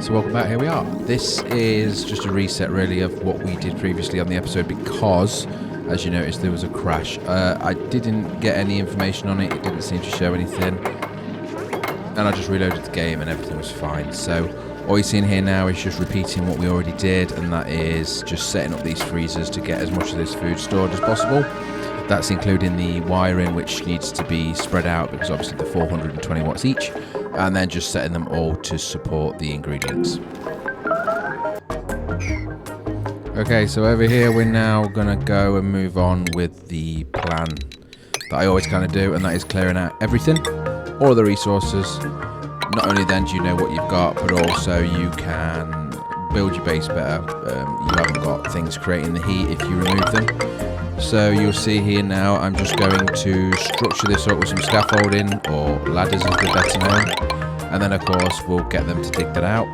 So welcome back, here we are. This is just a reset really of what we did previously on the episode because, as you noticed, there was a crash. I didn't get any information on it, it didn't seem to show anything. And I just reloaded the game and everything was fine. So all you're seeing here now is just repeating what we already did, and that is just setting up these freezers to get as much of this food stored as possible. That's including the wiring, which needs to be spread out because obviously they're 420 watts each, and then just setting them all to support the ingredients. Okay, so over here we're now gonna go and move on with the plan that I always kind of do, and that is clearing out everything, all of the resources. Not only then do you know what you've got, but also you can build your base better. You haven't got things creating the heat if you remove them. So you'll see here now I'm just going to structure this up with some scaffolding, or ladders as they're better known, and then of course we'll get them to dig that out.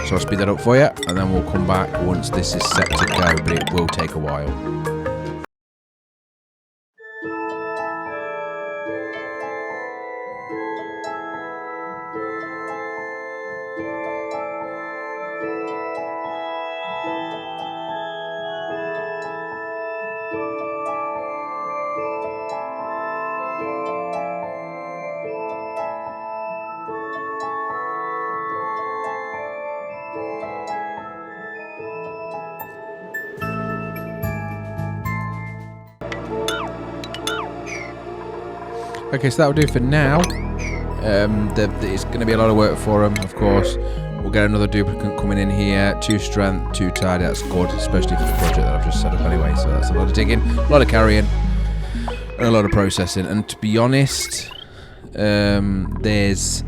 So I'll speed that up for you, and then we'll come back once this is set to go, but it will take a while. Okay, so that'll do for now. It's going to be a lot of work for them, of course. We'll get another duplicate coming in here. 2 strength, 2 tidy, that's good, especially for the project that I've just set up anyway. So that's a lot of digging, a lot of carrying, and a lot of processing. And to be honest, there's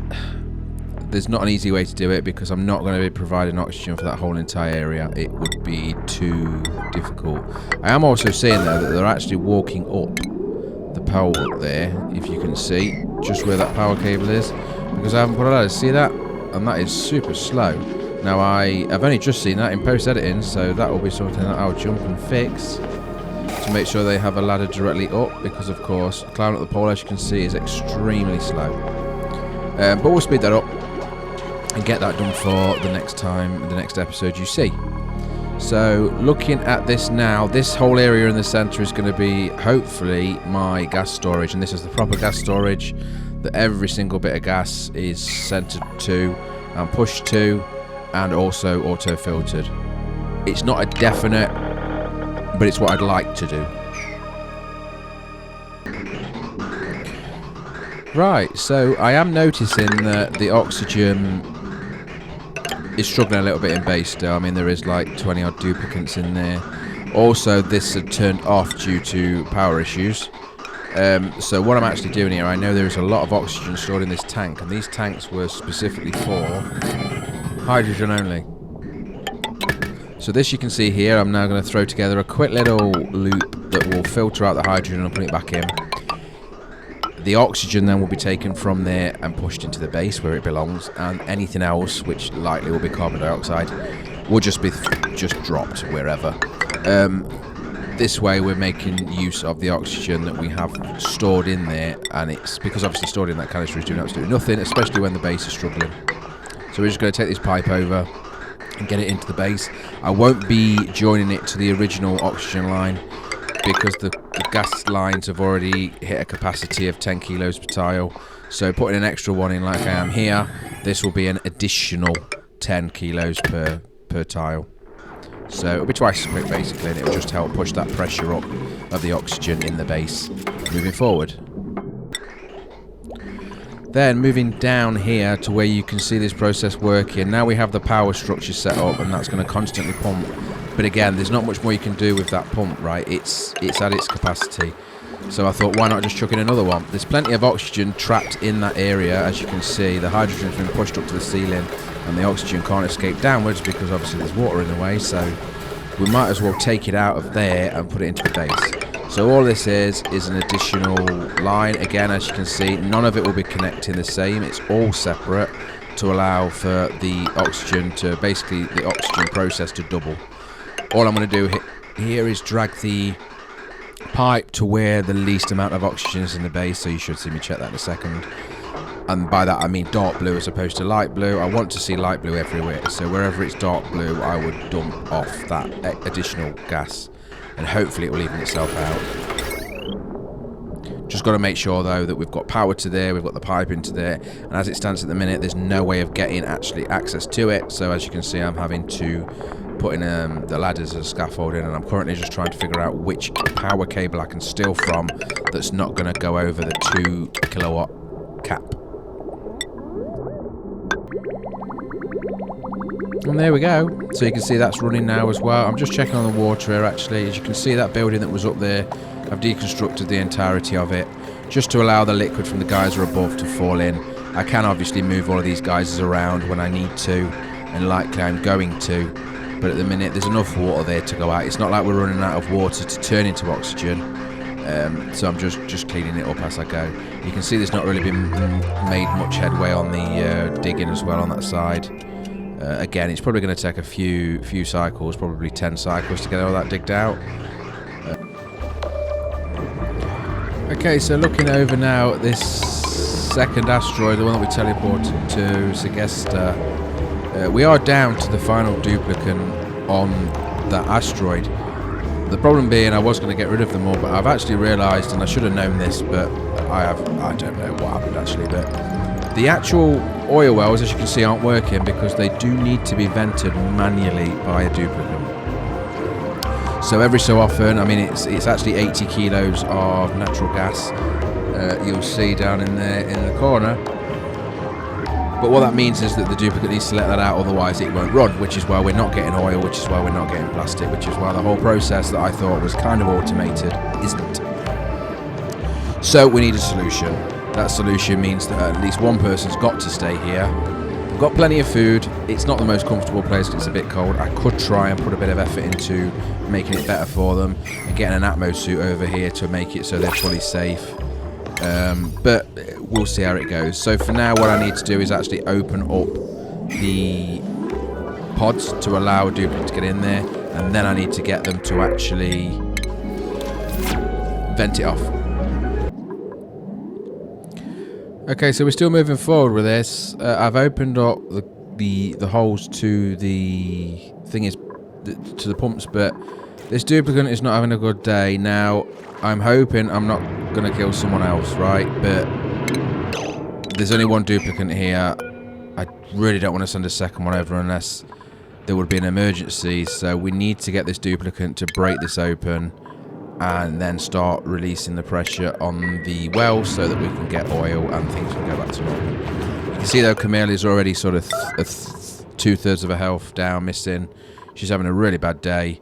not an easy way to do it because I'm not going to be providing oxygen for that whole entire area. It would be too difficult. I am also seeing though that they're actually walking up the power up there, if you can see just where that power cable is, because I haven't put a ladder. See that? And that is super slow. Now I've only just seen that in post editing, so that will be something that I'll jump and fix to make sure they have a ladder directly up, because of course climbing up the pole, as you can see, is extremely slow. But we'll speed that up and get that done for the next time, the next episode you see. So looking at this now, this whole area in the centre is going to be hopefully my gas storage, and this is the proper gas storage that every single bit of gas is centred to and pushed to, and also auto filtered. It's not a definite, but it's what I'd like to do. Right, so I am noticing that the oxygen is struggling a little bit in base still. I mean, there is like 20 odd duplicates in there. Also, this had turned off due to power issues. So what I'm actually doing here, I know there is a lot of oxygen stored in this tank, and these tanks were specifically for hydrogen only. So this you can see here, I'm now going to throw together a quick little loop that will filter out the hydrogen and put it back in. The oxygen then will be taken from there and pushed into the base where it belongs, and anything else, which likely will be carbon dioxide, will just be dropped wherever. This way we're making use of the oxygen that we have stored in there, and it's because obviously stored in that canister is doing absolutely nothing, especially when the base is struggling. So we're just going to take this pipe over and get it into the base. I won't be joining it to the original oxygen line because the gas lines have already hit a capacity of 10 kilos per tile. So putting an extra one in like I am here, this will be an additional 10 kilos per tile. So it'll be twice as quick basically, and it will just help push that pressure up of the oxygen in the base moving forward. Then moving down here to where you can see this process working. Now we have the power structure set up, and that's going to constantly pump. But again, there's not much more you can do with that pump, right? It's at its capacity. So I thought, why not just chuck in another one? There's plenty of oxygen trapped in that area, as you can see. The hydrogen's been pushed up to the ceiling, and the oxygen can't escape downwards because obviously there's water in the way. So we might as well take it out of there and put it into the base. So all this is an additional line. Again, as you can see, none of it will be connecting the same. It's all separate to allow for the oxygen to, basically the oxygen process to double. All I'm going to do here is drag the pipe to where the least amount of oxygen is in the base, so you should see me check that in a second. And by that I mean dark blue as opposed to light blue. I want to see light blue everywhere, so wherever it's dark blue I would dump off that additional gas, and hopefully it will even itself out. Just got to make sure though that we've got power to there, we've got the pipe into there, and as it stands at the minute there's no way of getting actually access to it, so as you can see I'm having to put in the ladders as scaffolding, and I'm currently just trying to figure out which power cable I can steal from that's not going to go over the 2 kilowatt cap. And there we go. So you can see that's running now as well. I'm just checking on the water here actually. As you can see, that building that was up there, I've deconstructed the entirety of it just to allow the liquid from the geyser above to fall in. I can obviously move all of these geysers around when I need to, and likely I'm going to, but at the minute there's enough water there to go out. It's not like we're running out of water to turn into oxygen, so I'm just cleaning it up as I go. You can see there's not really been made much headway on the digging as well on that side. Again, it's probably going to take a few cycles, probably 10 cycles to get all that digged out. Okay, so looking over now at this second asteroid, the one that we teleported to, Segesta, we are down to the final duplicant on that asteroid. The problem being I was going to get rid of them all, but I've actually realised, and I should have known this, but I don't know what happened actually, but the actual oil wells, as you can see, aren't working because they do need to be vented manually by a duplicant. So every so often, I mean, it's actually 80 kilos of natural gas. You'll see down in there in the corner. But what that means is that the duplicate needs to let that out, otherwise it won't run, which is why we're not getting oil, which is why we're not getting plastic, which is why the whole process that I thought was kind of automated isn't. So we need a solution. That solution means that at least one person's got to stay here. We've got plenty of food. It's not the most comfortable place, it's a bit cold. I could try and put a bit of effort into making it better for them and getting an Atmo suit over here to make it so they're fully safe. But we'll see how it goes. So for now, what I need to do is actually open up the pods to allow a duplicate to get in there, and then I need to get them to actually vent it off. Okay, so we're still moving forward with this. I've opened up the holes to the to the pumps, but this duplicant is not having a good day. Now, I'm hoping I'm not going to kill someone else, right? But there's only one duplicant here. I really don't want to send a second one over unless there would be an emergency. So we need to get this duplicant to break this open and then start releasing the pressure on the well so that we can get oil and things can go back to normal. You can see though Camille is already sort of 2/3 of her health down, missing. She's having a really bad day.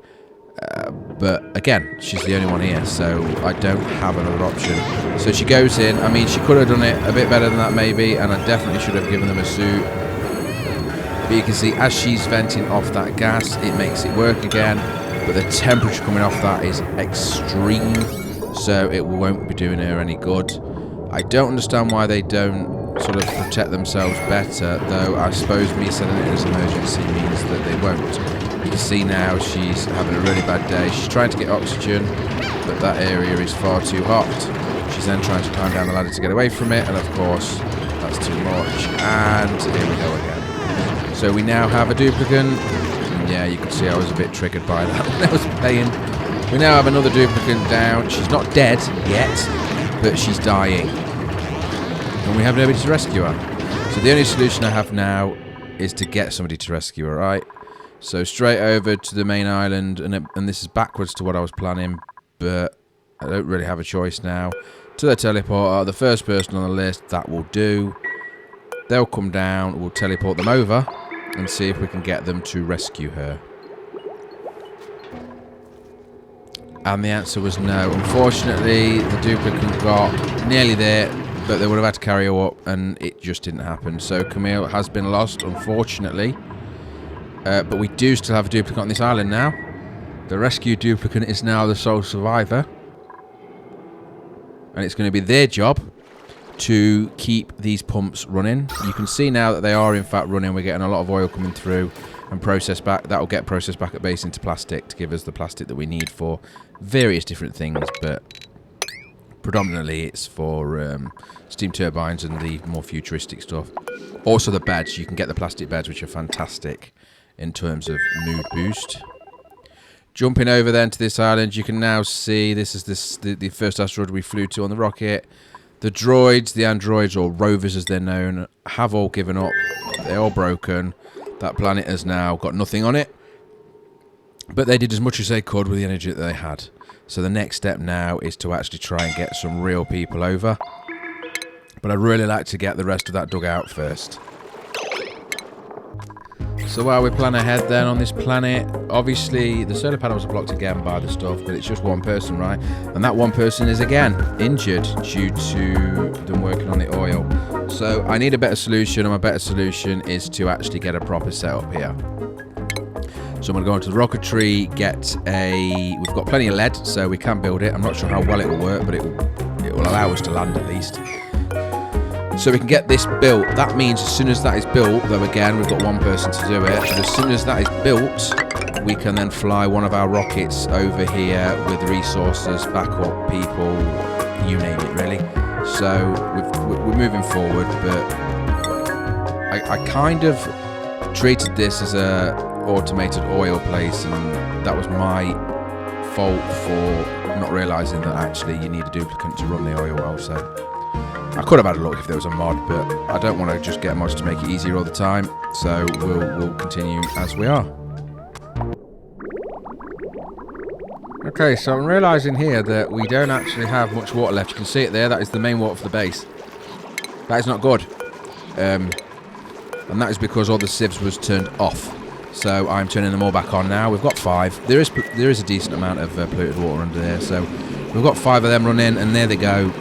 But again, she's the only one here, so I don't have another option. So she goes in. I mean, she could have done it a bit better than that maybe, and I definitely should have given them a suit. But you can see as she's venting off that gas, it makes it work again. But the temperature coming off that is extreme, so it won't be doing her any good. I don't understand why they don't sort of protect themselves better, though I suppose me setting it as an emergency means that they won't. You can see now she's having a really bad day. She's trying to get oxygen, but that area is far too hot. She's then trying to climb down the ladder to get away from it, and of course, that's too much. And here we go again. So we now have a duplicant. Yeah, you can see I was a bit triggered by that when I was playing. We now have another duplicant down. She's not dead yet, but she's dying. And we have nobody to rescue her. So the only solution I have now is to get somebody to rescue her, right? So straight over to the main island, and this is backwards to what I was planning, but I don't really have a choice now. To the teleporter, the first person on the list, that will do. They'll come down, we'll teleport them over, and see if we can get them to rescue her. And the answer was no. Unfortunately, the duplicant got nearly there, but they would have had to carry her up, and it just didn't happen. So Camille has been lost, unfortunately. But we do still have a duplicant on this island now. The rescue duplicant is now the sole survivor. And it's going to be their job to keep these pumps running. You can see now that they are in fact running. We're getting a lot of oil coming through and processed back. That will get processed back at base into plastic to give us the plastic that we need for various different things, but Predominantly it's for steam turbines and the more futuristic stuff. Also the beds, you can get the plastic beds, which are fantastic in terms of mood boost. Jumping over then to this island, you can now see this is the first asteroid we flew to on the rocket. The droids, the androids, or rovers as they're known, have all given up. They're all broken. That planet has now got nothing on it. But they did as much as they could with the energy that they had. So the next step now is to actually try and get some real people over. But I'd really like to get the rest of that dug out first. So while we plan ahead then on this planet, obviously the solar panels are blocked again by the stuff, but it's just one person, right? And that one person is again injured due to them working on the oil. So I need a better solution, and my better solution is to actually get a proper setup here. So I'm going to go into the rocketry, we've got plenty of lead, so we can build it. I'm not sure how well it will work, but it will allow us to land at least. So we can get this built. That means as soon as that is built, though again, we've got one person to do it, but as soon as that is built, we can then fly one of our rockets over here with resources, backup, people, you name it, really. So we're moving forward, but I kind of treated this as a automated oil place, and that was my fault for not realising that actually you need a duplicate to run the oil well. So I could have had a look if there was a mod, but I don't want to just get mods to make it easier all the time, so we'll continue as we are. Okay, so I'm realising here that we don't actually have much water left. You can see it there, that is the main water for the base. That is not good. And that is because all the sieves was turned off. So I'm turning them all back on now. We've got 5. There is a decent amount of polluted water under there, so we've got 5 of them running, and there they go.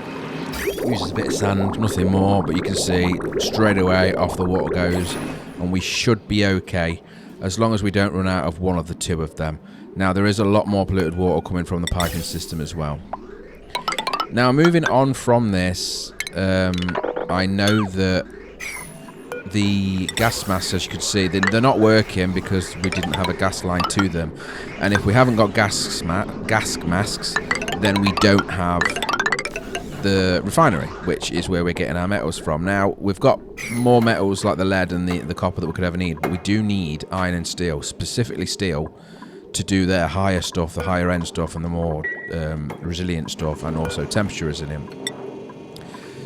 Uses a bit of sand, nothing more, but you can see straight away off the water goes, and we should be okay as long as we don't run out of one of the 2 of them. Now there is a lot more polluted water coming from the piping system as well. Now moving on from this, I know that the gas masks, as you can see, they're not working because we didn't have a gas line to them, and if we haven't got gas masks, then we don't have the refinery, which is where we're getting our metals from. Now we've got more metals like the lead and the copper that we could ever need, but we do need iron and steel, specifically steel, to do their higher stuff, the higher end stuff, and the more resilient stuff, and also temperature resilient.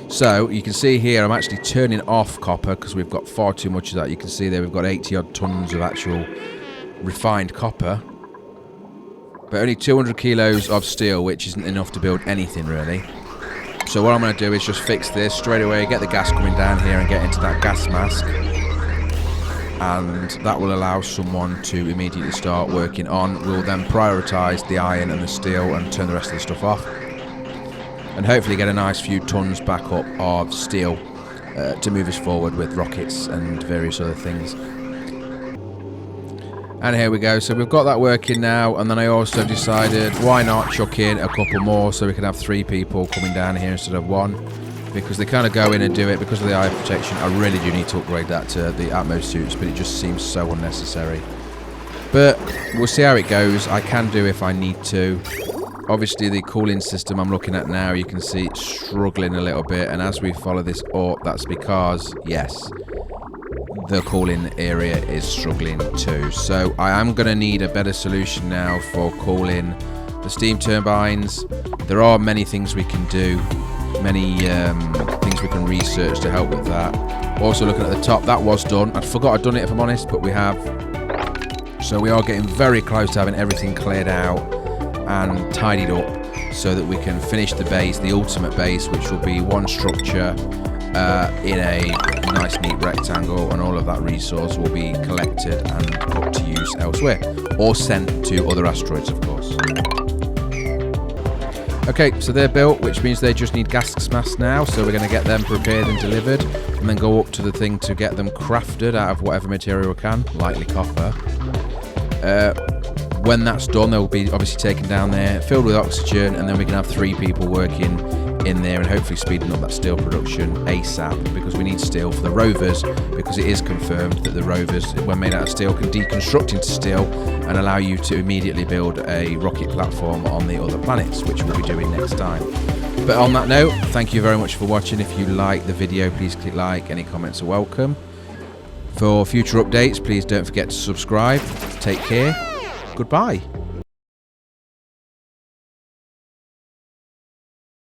So you can see here I'm actually turning off copper because we've got far too much of that. You can see there we've got 80 odd tons of actual refined copper, but only 200 kilos of steel, which isn't enough to build anything really. So what I'm going to do is just fix this straight away, get the gas coming down here and get into that gas mask, and that will allow someone to immediately start working on. We'll then prioritise the iron and the steel and turn the rest of the stuff off, and hopefully get a nice few tons back up of steel to move us forward with rockets and various other things. And here we go, so we've got that working now, and then I also decided why not chuck in a couple more so we can have 3 people coming down here instead of 1, because they kind of go in and do it. Because of the eye protection, I really do need to upgrade that to the Atmos suits, but it just seems so unnecessary. But we'll see how it goes. I can do if I need to. Obviously the cooling system I'm looking at now, you can see it's struggling a little bit, and as we follow this up, that's because, yes, the cooling area is struggling too. So I am going to need a better solution now for cooling the steam turbines. There are many things we can do, many things we can research to help with that. Also looking at the top, that was done. I forgot I'd done it if I'm honest, but we have. So we are getting very close to having everything cleared out and tidied up so that we can finish the base, the ultimate base, which will be one structure in a nice neat rectangle, and all of that resource will be collected and put to use elsewhere, or sent to other asteroids, of course. Okay, so they're built, which means they just need gas masks now, so we're going to get them prepared and delivered, and then go up to the thing to get them crafted out of whatever material we can, likely copper. When that's done, they'll be obviously taken down there, filled with oxygen, and then we can have 3 people working in there and hopefully speeding up that steel production ASAP, because we need steel for the rovers, because it is confirmed that the rovers, when made out of steel, can deconstruct into steel and allow you to immediately build a rocket platform on the other planets, which we'll be doing next time. But on that note, thank you very much for watching. If you like the video, please click like. Any comments are welcome. For future updates, please don't forget to subscribe. Take care. Goodbye.